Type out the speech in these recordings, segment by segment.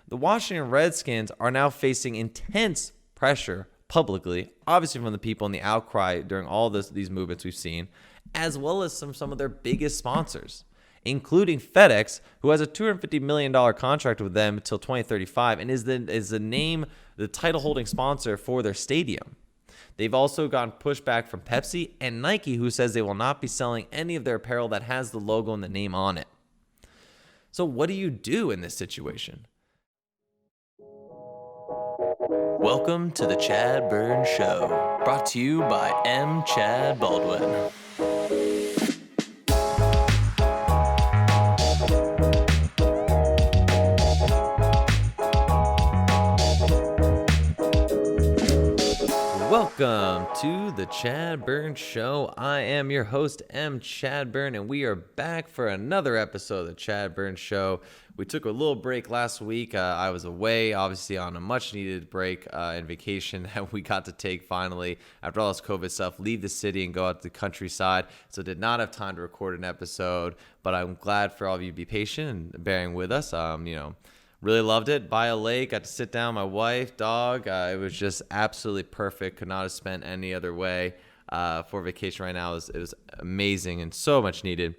The Washington Redskins are now facing intense pressure publicly, obviously from the people in the outcry during all these movements we've seen, as well as some of their biggest sponsors, including FedEx, who has a $250 million contract with them until 2035 and is the title-holding sponsor for their stadium. They've also gotten pushback from Pepsi and Nike, who says they will not be selling any of their apparel that has the logo and the name on it. So what do you do in this situation? Welcome to the ChadBurn Show, brought to you by M. Chad Baldwin. Welcome to the ChadBurn Show. I am your host, M. ChadBurn, and we are back for another episode of the ChadBurn Show. We took a little break last week. I was away, obviously, on a much-needed break and vacation that we got to take finally after all this COVID stuff, leave the city and go out to the countryside. So did not have time to record an episode, but I'm glad for all of you to be patient and bearing with us. Really loved it. By a lake, got to sit down with my wife, dog. It was just absolutely perfect. Could not have spent any other way for vacation right now. It was amazing and so much needed.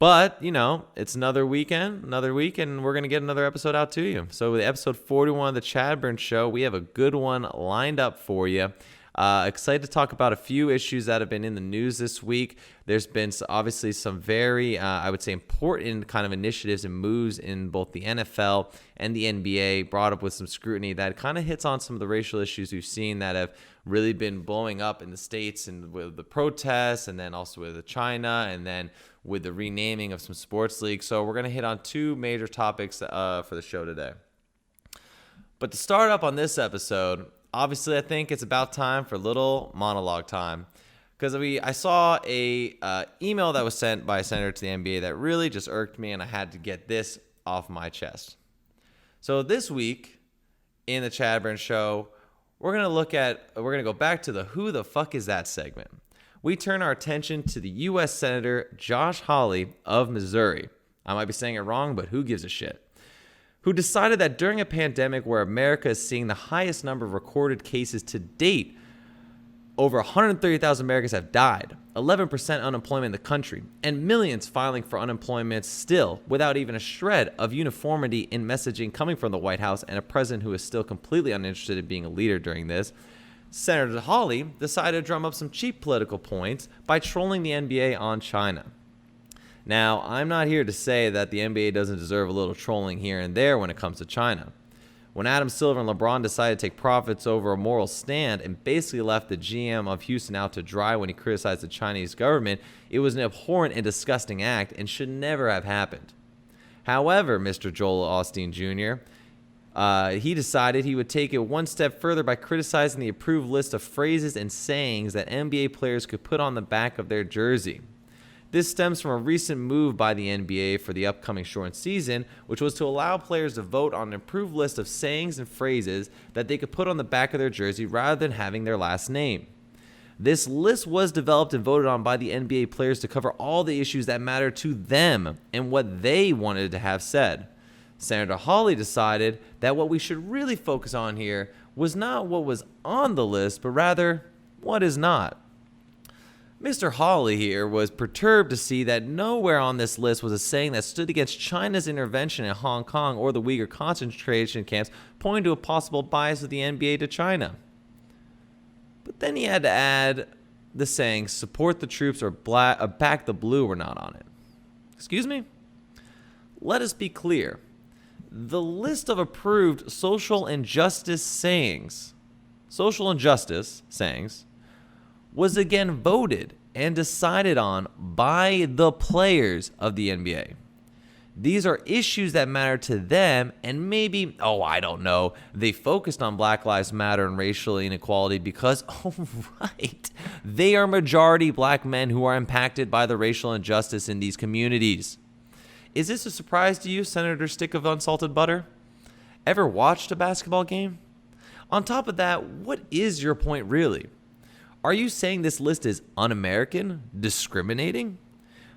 But, it's another week, and we're going to get another episode out to you. So with episode 41 of the ChadBurn Show, we have a good one lined up for you. Excited to talk about a few issues that have been in the news this week. There's been obviously some very, I would say, important kind of initiatives and moves in both the NFL and the NBA brought up with some scrutiny that kind of hits on some of the racial issues we've seen that have really been blowing up in the States and with the protests and then also with China and then with the renaming of some sports leagues. So we're going to hit on two major topics for the show today. But to start up on this episode, obviously, I think it's about time for a little monologue time because I saw a email that was sent by a senator to the NBA that really just irked me, and I had to get this off my chest. So this week in the ChadBurn Show, we're gonna go back to the "Who the fuck is that?" segment. We turn our attention to the U.S. Senator Josh Hawley of Missouri. I might be saying it wrong, but who gives a shit? Who decided that during a pandemic where America is seeing the highest number of recorded cases to date, over 130,000 Americans have died, 11% unemployment in the country, and millions filing for unemployment still without even a shred of uniformity in messaging coming from the White House and a president who is still completely uninterested in being a leader during this, Senator Hawley decided to drum up some cheap political points by trolling the NBA on China. Now, I'm not here to say that the NBA doesn't deserve a little trolling here and there when it comes to China. When Adam Silver and LeBron decided to take profits over a moral stand and basically left the GM of Houston out to dry when he criticized the Chinese government, it was an abhorrent and disgusting act and should never have happened. However, Mr. Joel Osteen Jr., he decided he would take it one step further by criticizing the approved list of phrases and sayings that NBA players could put on the back of their jersey. This stems from a recent move by the NBA for the upcoming shortened season, which was to allow players to vote on an approved list of sayings and phrases that they could put on the back of their jersey rather than having their last name. This list was developed and voted on by the NBA players to cover all the issues that matter to them and what they wanted to have said. Senator Hawley decided that what we should really focus on here was not what was on the list, but rather what is not. Mr. Hawley here was perturbed to see that nowhere on this list was a saying that stood against China's intervention in Hong Kong or the Uyghur concentration camps, pointing to a possible bias of the NBA to China. But then he had to add the saying, "support the troops" or "back the blue" were not on it. Excuse me? Let us be clear. The list of approved social injustice sayings was again voted and decided on by the players of the NBA. These are issues that matter to them, and maybe, I don't know, they focused on Black Lives Matter and racial inequality because, right, they are majority black men who are impacted by the racial injustice in these communities. Is this a surprise to you, Senator Stick of Unsalted Butter? Ever watched a basketball game? On top of that, what is your point really? Are you saying this list is un-American, discriminating?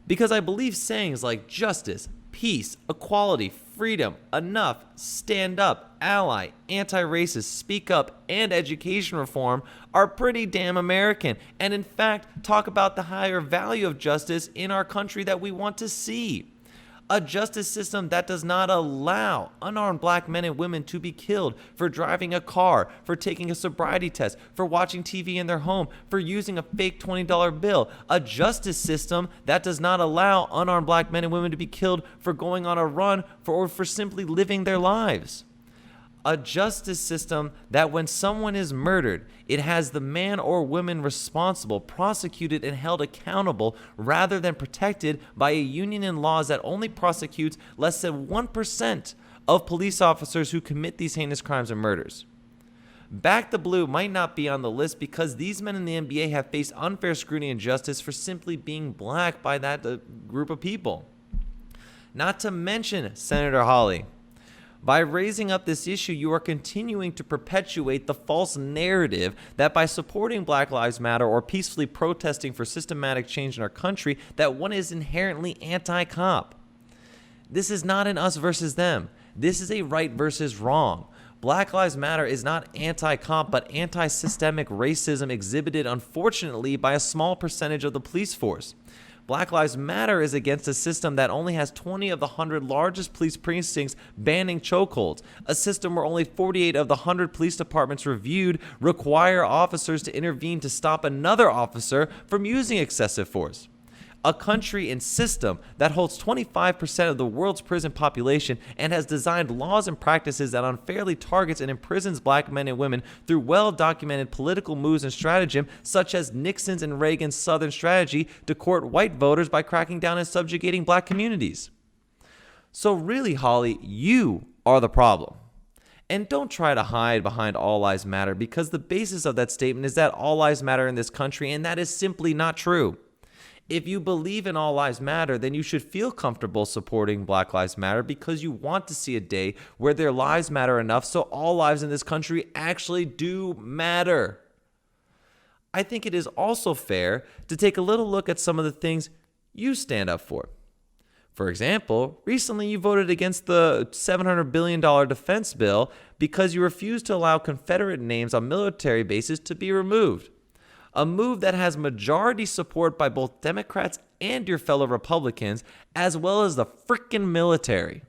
Because I believe sayings like justice, peace, equality, freedom, enough, stand up, ally, anti-racist, speak up, and education reform are pretty damn American, and in fact talk about the higher value of justice in our country that we want to see. A justice system that does not allow unarmed black men and women to be killed for driving a car, for taking a sobriety test, for watching TV in their home, for using a fake $20 bill. A justice system that does not allow unarmed black men and women to be killed for going on a run or for simply living their lives. A justice system that when someone is murdered, it has the man or woman responsible prosecuted and held accountable rather than protected by a union in laws that only prosecutes less than 1% of police officers who commit these heinous crimes and murders. Back the Blue might not be on the list because these men in the NBA have faced unfair scrutiny and justice for simply being black by that group of people. Not to mention Senator Hawley. By raising up this issue, you are continuing to perpetuate the false narrative that by supporting Black Lives Matter or peacefully protesting for systematic change in our country, that one is inherently anti-cop. This is not an us versus them. This is a right versus wrong. Black Lives Matter is not anti-cop, but anti-systemic racism exhibited, unfortunately, by a small percentage of the police force. Black Lives Matter is against a system that only has 20 of the 100 largest police precincts banning chokeholds, a system where only 48 of the 100 police departments reviewed require officers to intervene to stop another officer from using excessive force. A country and system that holds 25% of the world's prison population and has designed laws and practices that unfairly targets and imprisons black men and women through well-documented political moves and stratagem, such as Nixon's and Reagan's Southern strategy to court white voters by cracking down and subjugating black communities. So really, Hawley, you are the problem. And don't try to hide behind All Lives Matter, because the basis of that statement is that all lives matter in this country, and that is simply not true. If you believe in all lives matter, then you should feel comfortable supporting Black Lives Matter because you want to see a day where their lives matter enough so all lives in this country actually do matter. I think it is also fair to take a little look at some of the things you stand up for. For example, recently you voted against the $700 billion defense bill because you refused to allow Confederate names on military bases to be removed. A move that has majority support by both Democrats and your fellow Republicans, as well as the frickin' military.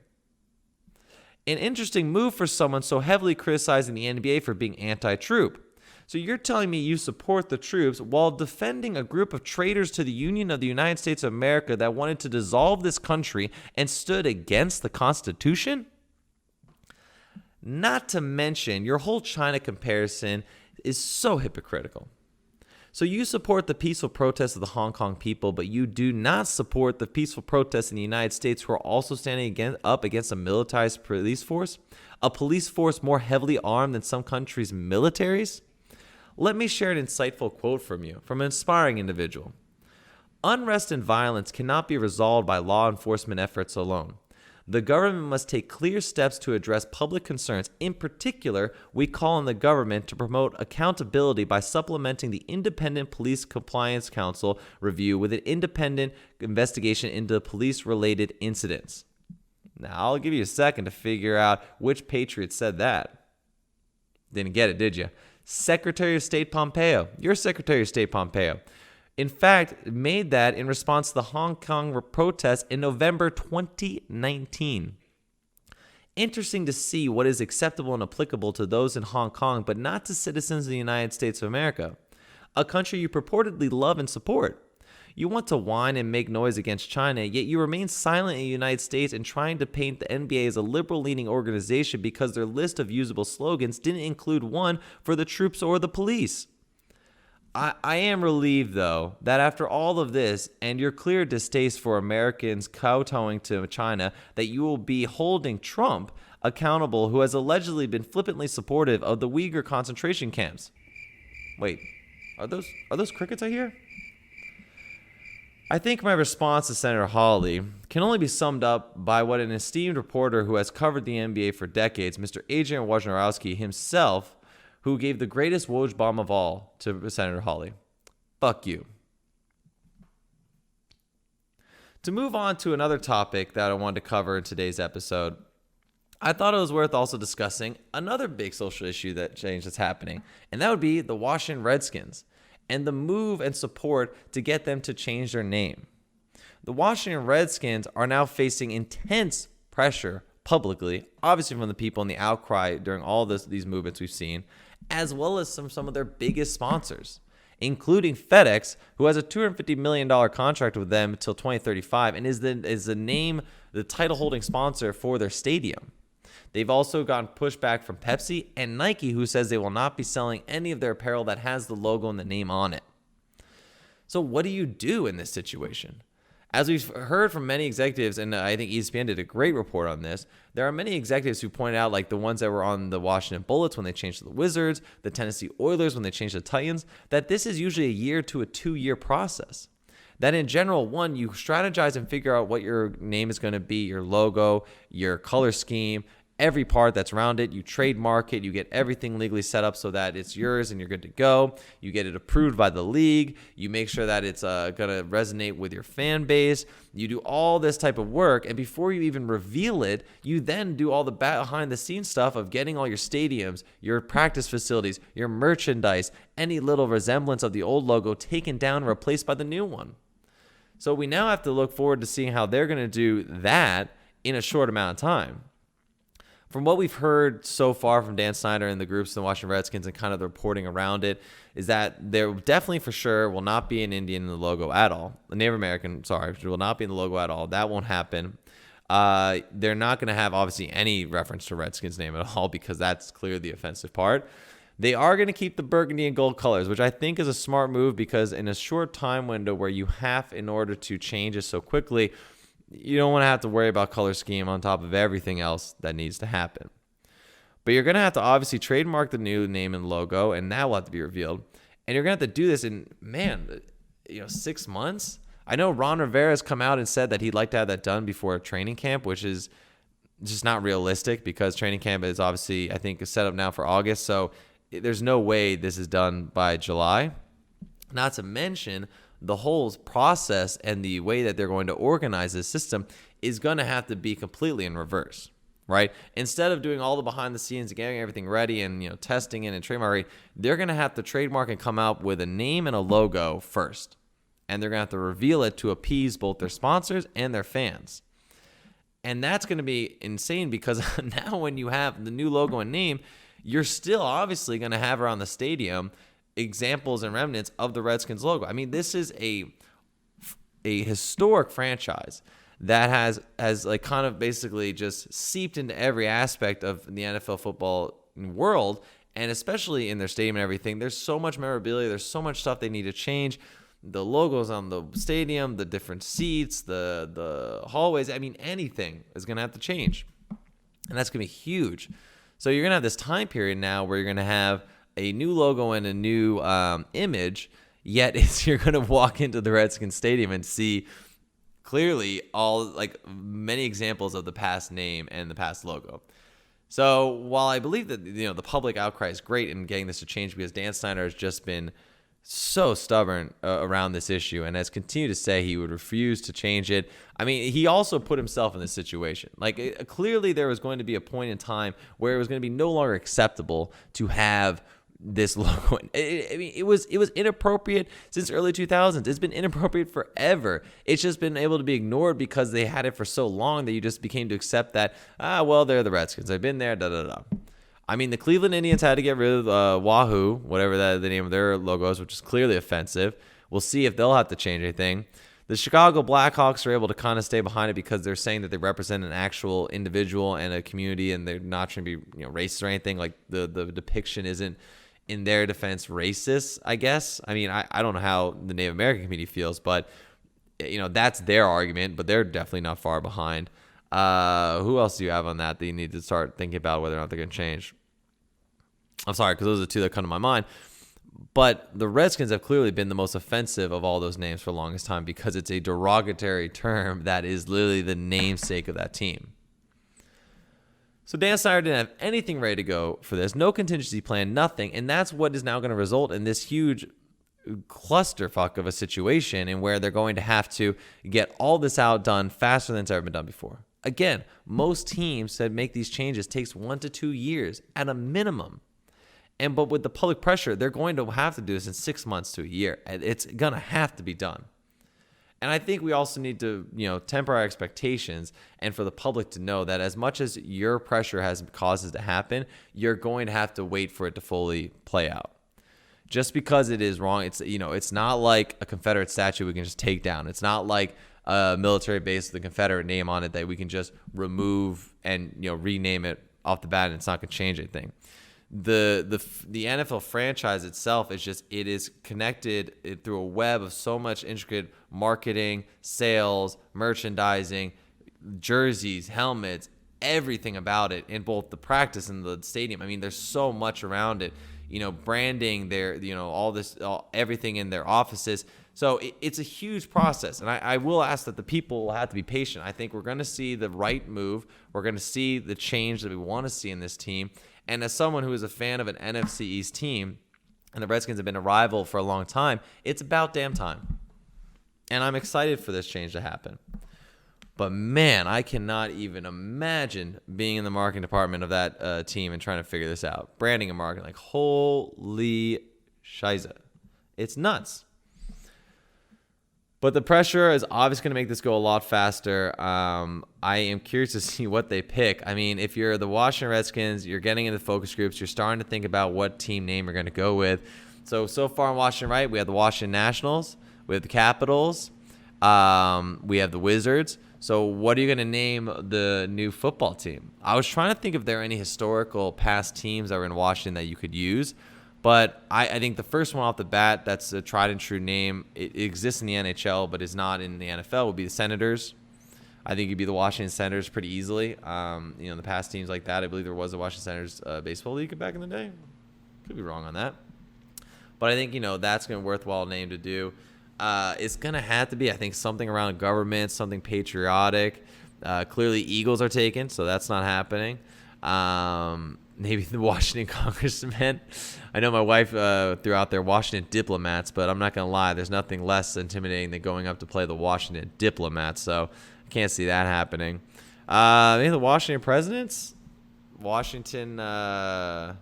An interesting move for someone so heavily criticizing the NBA for being anti-troop. So you're telling me you support the troops while defending a group of traitors to the Union of the United States of America that wanted to dissolve this country and stood against the Constitution? Not to mention, your whole China comparison is so hypocritical. So you support the peaceful protests of the Hong Kong people, but you do not support the peaceful protests in the United States who are also standing up against a militarized police force? A police force more heavily armed than some countries' militaries? Let me share an insightful quote from you, from an inspiring individual. Unrest and violence cannot be resolved by law enforcement efforts alone. The government must take clear steps to address public concerns. In particular, we call on the government to promote accountability by supplementing the Independent Police Compliance Council review with an independent investigation into police-related incidents. Now, I'll give you a second to figure out which patriot said that. Didn't get it, did you? Secretary of State Pompeo. Your Secretary of State Pompeo. In fact, made that in response to the Hong Kong protests in November 2019. Interesting to see what is acceptable and applicable to those in Hong Kong, but not to citizens of the United States of America, a country you purportedly love and support. You want to whine and make noise against China, yet you remain silent in the United States and trying to paint the NBA as a liberal-leaning organization because their list of usable slogans didn't include one for the troops or the police. I am relieved, though, that after all of this and your clear distaste for Americans kowtowing to China, that you will be holding Trump accountable, who has allegedly been flippantly supportive of the Uyghur concentration camps. Wait, are those crickets I hear? I think my response to Senator Hawley can only be summed up by what an esteemed reporter who has covered the NBA for decades, Mr. Adrian Wojnarowski himself, who gave the greatest Woj bomb of all to Senator Hawley. Fuck you. To move on to another topic that I wanted to cover in today's episode, I thought it was worth also discussing another big social issue that's happening, and that would be the Washington Redskins and the move and support to get them to change their name. The Washington Redskins are now facing intense pressure publicly, obviously from the people in the outcry during all these movements we've seen, as well as some of their biggest sponsors, including FedEx, who has a $250 million contract with them until 2035 and is the title holding sponsor for their stadium. They've also gotten pushback from Pepsi and Nike, who says they will not be selling any of their apparel that has the logo and the name on it. So what do you do in this situation? As we've heard from many executives, and I think ESPN did a great report on this, there are many executives who pointed out, like the ones that were on the Washington Bullets when they changed to the Wizards, the Tennessee Oilers when they changed to the Titans, that this is usually a 1 to 2 year process. That in general, one, you strategize and figure out what your name is going to be, your logo, your color scheme, every part that's around it. You trademark it. You get everything legally set up so that it's yours and you're good to go. You get it approved by the league. You make sure that it's going to resonate with your fan base. You do all this type of work. And before you even reveal it, you then do all the behind the scenes stuff of getting all your stadiums, your practice facilities, your merchandise, any little resemblance of the old logo taken down and replaced by the new one. So we now have to look forward to seeing how they're going to do that in a short amount of time. From what we've heard so far from Dan Snyder and the groups in the Washington Redskins and kind of the reporting around it is that there definitely for sure will not be an Indian in the logo at all. A Native American, will not be in the logo at all. That won't happen. They're not going to have obviously any reference to Redskins name at all because that's clearly the offensive part. They are going to keep the burgundy and gold colors, which I think is a smart move because in a short time window where you have in order to change it so quickly, you don't want to have to worry about color scheme on top of everything else that needs to happen. But you're going to have to obviously trademark the new name and logo, and that will have to be revealed. And you're going to have to do this in, 6 months? I know Ron Rivera has come out and said that he'd like to have that done before training camp, which is just not realistic because training camp is obviously, I think, set up now for August. So there's no way this is done by July. Not to mention the whole process and the way that they're going to organize this system is going to have to be completely in reverse, right? Instead of doing all the behind the scenes and getting everything ready and testing it and trademarking, they're going to have to trademark and come out with a name and a logo first. And they're going to have to reveal it to appease both their sponsors and their fans. And that's going to be insane because now when you have the new logo and name, you're still obviously going to have around the stadium examples and remnants of the Redskins logo. I mean, this is a historic franchise that has like kind of basically just seeped into every aspect of the NFL football world, and especially in their stadium and everything. There's so much memorabilia. There's so much stuff they need to change. The logos on the stadium, the different seats, the hallways. I mean, anything is going to have to change, and that's going to be huge. So you're going to have this time period now where you're going to have a new logo and a new image, yet you're going to walk into the Redskins stadium and see clearly many examples of the past name and the past logo. So while I believe that the public outcry is great in getting this to change because Dan Snyder has just been so stubborn around this issue and has continued to say he would refuse to change it. I mean, he also put himself in this situation. Clearly there was going to be a point in time where it was going to be no longer acceptable to have this logo. It was inappropriate since early 2000s. It's been inappropriate forever. It's just been able to be ignored because they had it for so long that you just became to accept that, they're the Redskins. They've been there, da-da-da. I mean, the Cleveland Indians had to get rid of Wahoo, whatever the name of their logo is, which is clearly offensive. We'll see if they'll have to change anything. The Chicago Blackhawks are able to kind of stay behind it because they're saying that they represent an actual individual and a community, and they're not trying to be racist or anything. Like the depiction isn't, in their defense, racist, I guess. I mean, I don't know how the Native American community feels, but that's their argument, but they're definitely not far behind. Who else do you have on that you need to start thinking about whether or not they're going to change? I'm sorry, because those are the two that come to my mind. But the Redskins have clearly been the most offensive of all those names for the longest time because it's a derogatory term that is literally the namesake of that team. So Dan Snyder didn't have anything ready to go for this. No contingency plan, nothing. And that's what is now going to result in this huge clusterfuck of a situation, and where they're going to have to get all this done faster than it's ever been done before. Again, most teams that make these changes takes 1 to 2 years at a minimum. But with the public pressure, they're going to have to do this in 6 months to a year. It's going to have to be done. And I think we also need to, temper our expectations, and for the public to know that as much as your pressure has causes to happen, you're going to have to wait for it to fully play out. Just because it is wrong, it's not like a Confederate statue we can just take down. It's not like a military base with a Confederate name on it that we can just remove and rename it off the bat, and it's not going to change anything. The NFL franchise itself it is connected through a web of so much intricate marketing, sales, merchandising, jerseys, helmets, everything about it in both the practice and the stadium. I mean, there's so much around it. Branding their, everything in their offices. So it's a huge process. And I will ask that the people will have to be patient. I think we're going to see the right move. We're going to see the change that we want to see in this team. And as someone who is a fan of an NFC East team, and the Redskins have been a rival for a long time, it's about damn time. And I'm excited for this change to happen. But man, I cannot even imagine being in the marketing department of that team and trying to figure this out. Branding and marketing, holy shiza. It's nuts. But the pressure is obviously going to make this go a lot faster. I am curious to see what they pick. I mean, if you're the Washington Redskins, you're getting into focus groups, you're starting to think about what team name you're going to go with. So far in Washington, right, we have the Washington Nationals, we have the Capitals, we have the Wizards. So what are you going to name the new football team? I was trying to think if there are any historical past teams that were in Washington that you could use. But I think the first one off the bat, that's a tried and true name. It exists in the NHL, but is not in the NFL, would be the Senators. I think it'd be the Washington Senators pretty easily. The past teams like that, I believe there was a Washington Senators baseball league back in the day. Could be wrong on that. But I think, that's going to be a worthwhile name to do. It's going to have to be, I think, something around government, something patriotic. Clearly, Eagles are taken, so that's not happening. Maybe the Washington Congressmen. I know my wife threw out there Washington Diplomats, but I'm not going to lie. There's nothing less intimidating than going up to play the Washington Diplomats, so I can't see that happening. Maybe the Washington Presidents? Washington, man,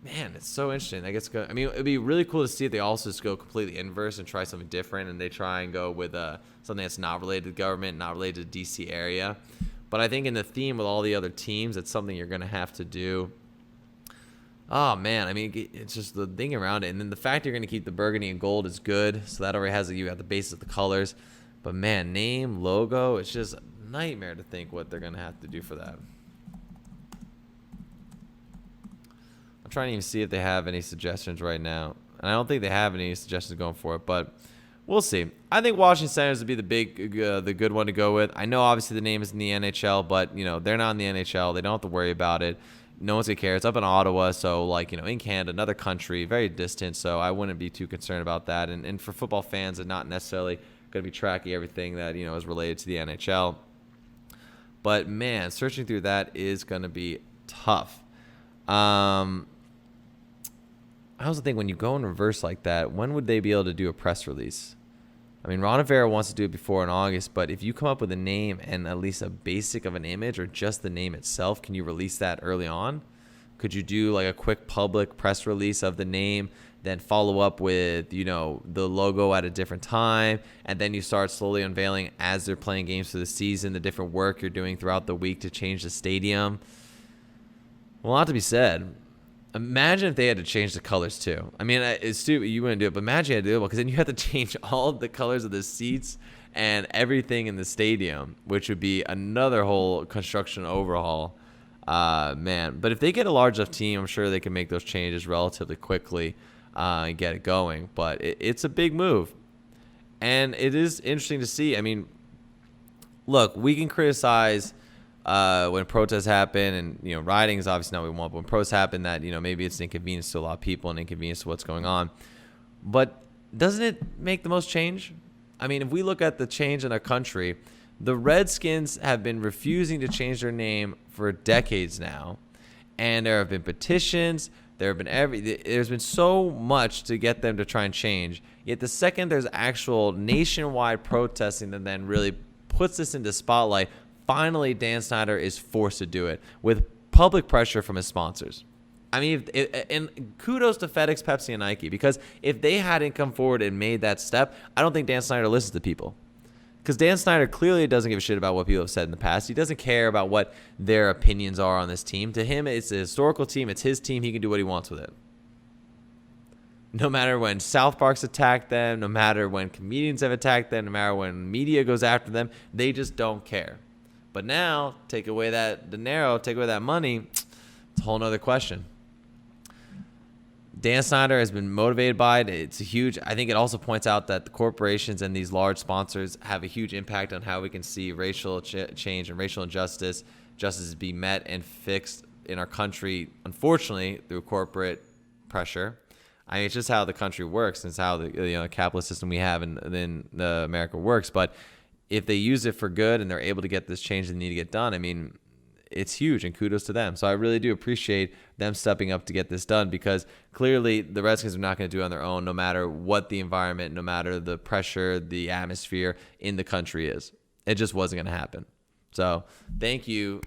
it's so interesting. It'd be really cool to see if they also just go completely inverse and try something different, and they try and go with something that's not related to government, not related to the D.C. area. But I think in the theme with all the other teams, it's something you're going to have to do. Oh, man. It's just the thing around it. And then the fact you're going to keep the burgundy and gold is good. So that already has you at the base of the colors. But, man, name, logo, it's just a nightmare to think what they're going to have to do for that. I'm trying to even see if they have any suggestions right now. And I don't think they have any suggestions going for it, but we'll see. I think Washington Senators would be the good one to go with. I know obviously the name is in the NHL, but they're not in the NHL. They don't have to worry about it. No one's gonna care. It's up in Ottawa, so in Canada, another country, very distant. So I wouldn't be too concerned about that. And for football fans, and not necessarily gonna be tracking everything that is related to the NHL. But man, searching through that is gonna be tough. I also think when you go in reverse like that, when would they be able to do a press release? Ron Rivera wants to do it before in August, but if you come up with a name and at least a basic of an image or just the name itself, can you release that early on? Could you do a quick public press release of the name, then follow up with, the logo at a different time, and then you start slowly unveiling as they're playing games for the season, the different work you're doing throughout the week to change the stadium? Well, a lot to be said. Imagine if they had to change the colors too. It's stupid. You wouldn't do it, but imagine you had to do it because then you have to change all of the colors of the seats and everything in the stadium, which would be another whole construction overhaul. Man. But if they get a large enough team, I'm sure they can make those changes relatively quickly and get it going. But it's a big move. And it is interesting to see. Look, we can criticize when protests happen, and rioting is obviously not what we want, but when protests happen, that maybe it's an inconvenience to a lot of people and inconvenience to what's going on. But doesn't it make the most change? If we look at the change in our country, the Redskins have been refusing to change their name for decades now, and there have been petitions, There's been so much to get them to try and change. Yet the second there's actual nationwide protesting that then really puts this into spotlight, finally Dan Snyder is forced to do it with public pressure from his sponsors. I mean, and kudos to FedEx, Pepsi, and Nike, because if they hadn't come forward and made that step, I don't think Dan Snyder listens to people. Because Dan Snyder clearly doesn't give a shit about what people have said in the past. He doesn't care about what their opinions are on this team. To him, it's a historical team. It's his team. He can do what he wants with it. No matter when South Park's attacked them, no matter when comedians have attacked them, no matter when media goes after them, they just don't care. But now, take away that dinero, take away that money, it's a whole nother question. Dan Snyder has been motivated by it. It's a huge, I think it also points out that the corporations and these large sponsors have a huge impact on how we can see racial change and racial injustice, justice be met and fixed in our country, unfortunately, through corporate pressure. I mean, it's just how the country works. It's how the capitalist system we have in America works. But if they use it for good and they're able to get this change they need to get done, I mean, it's huge, and kudos to them. So I really do appreciate them stepping up to get this done, because clearly the Redskins are not going to do it on their own, no matter what the environment, no matter the pressure, the atmosphere in the country is. It just wasn't going to happen. So thank you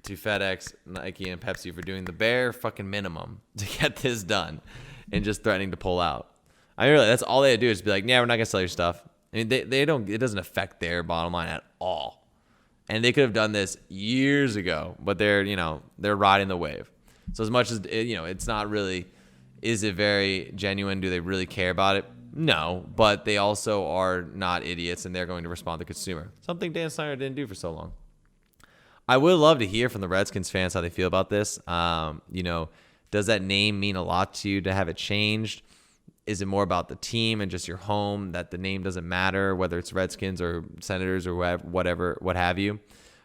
to FedEx, Nike, and Pepsi for doing the bare fucking minimum to get this done and just threatening to pull out. I mean, really, that's all they had to do is be like, yeah, we're not going to sell your stuff. I mean, they don't. It doesn't affect their bottom line at all. And they could have done this years ago, but they're riding the wave. So as much as, it's not really, is it very genuine? Do they really care about it? No, but they also are not idiots, and they're going to respond to the consumer. Something Dan Snyder didn't do for so long. I would love to hear from the Redskins fans how they feel about this. Does that name mean a lot to you to have it changed? Is it more about the team and just your home, that the name doesn't matter, whether it's Redskins or Senators or whatever, what have you?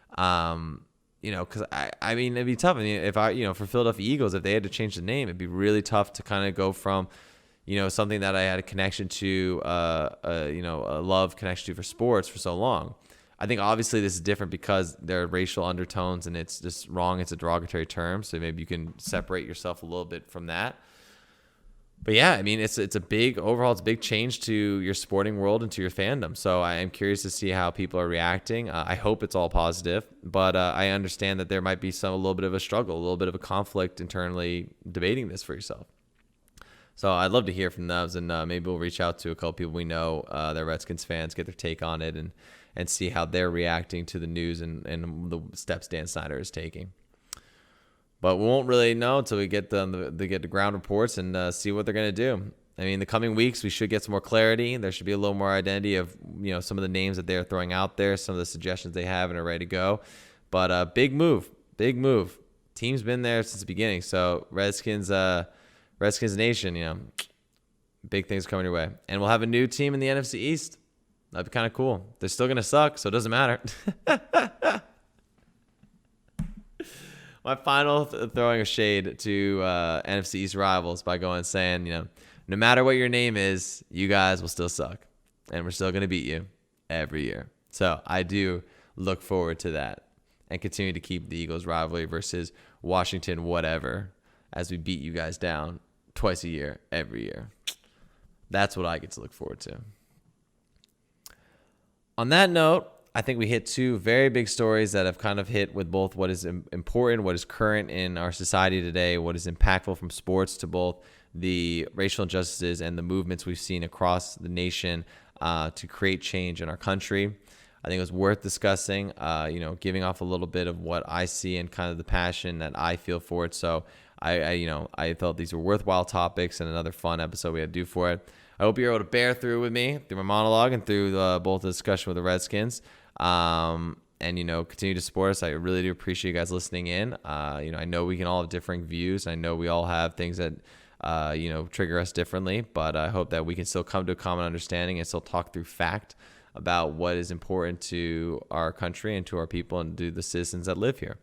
Because I mean, it'd be tough. I mean, if for Philadelphia Eagles, if they had to change the name, it'd be really tough to kind of go from, something that I had a connection to, a love connection to for sports for so long. I think obviously this is different because there are racial undertones and it's just wrong. It's a derogatory term. So maybe you can separate yourself a little bit from that. But yeah, I mean, it's a big change to your sporting world and to your fandom. So I am curious to see how people are reacting. I hope it's all positive, but I understand that there might be a little bit of a struggle, a little bit of a conflict internally debating this for yourself. So I'd love to hear from those, and maybe we'll reach out to a couple people we know, that are Redskins fans, get their take on it, and see how they're reacting to the news and the steps Dan Snyder is taking. But we won't really know until we get the ground reports and see what they're going to do. I mean, the coming weeks, we should get some more clarity. There should be a little more identity of, some of the names that they're throwing out there, some of the suggestions they have and are ready to go. But big move. Team's been there since the beginning. So Redskins Nation, big things coming your way. And we'll have a new team in the NFC East. That'd be kind of cool. They're still going to suck, so it doesn't matter. My final throwing a shade to NFC East rivals by saying, no matter what your name is, you guys will still suck. And we're still going to beat you every year. So I do look forward to that and continue to keep the Eagles rivalry versus Washington whatever as we beat you guys down twice a year, every year. That's what I get to look forward to. On that note, I think we hit two very big stories that have kind of hit with both what is important, what is current in our society today, what is impactful from sports to both the racial injustices and the movements we've seen across the nation to create change in our country. I think it was worth discussing, giving off a little bit of what I see and kind of the passion that I feel for it. So I felt these were worthwhile topics and another fun episode we had to do for it. I hope you're able to bear through with me through my monologue and through both the discussion with the Redskins. And continue to support us. I really do appreciate you guys listening in. I know we can all have differing views. I know we all have things that trigger us differently, but I hope that we can still come to a common understanding and still talk through fact about what is important to our country and to our people and to the citizens that live here.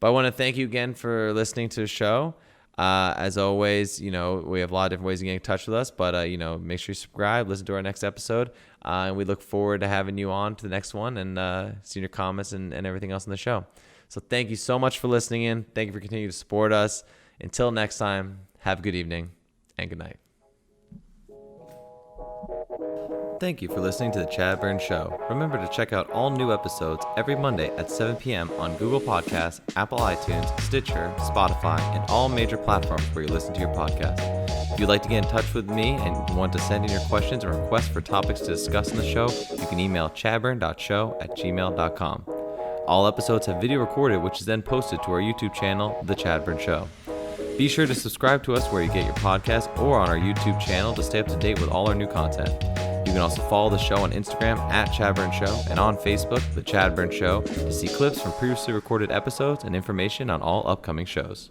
But I want to thank you again for listening to the show. As always, we have a lot of different ways to get in touch with us, but, make sure you subscribe, listen to our next episode, and we look forward to having you on to the next one and seeing your comments and everything else on the show. So thank you so much for listening in. Thank you for continuing to support us. Until next time, have a good evening and good night. Thank you for listening to the ChadBurn Show. Remember to check out all new episodes every Monday at 7 p.m. on Google Podcasts, Apple iTunes, Stitcher, Spotify, and all major platforms where you listen to your podcast. If you'd like to get in touch with me and want to send in your questions or requests for topics to discuss in the show, you can email chadburn.show@gmail.com. All episodes have video recorded, which is then posted to our YouTube channel, The ChadBurn Show. Be sure to subscribe to us where you get your podcasts or on our YouTube channel to stay up to date with all our new content. You can also follow the show on Instagram at ChadBurn Show and on Facebook, The ChadBurn Show, to see clips from previously recorded episodes and information on all upcoming shows.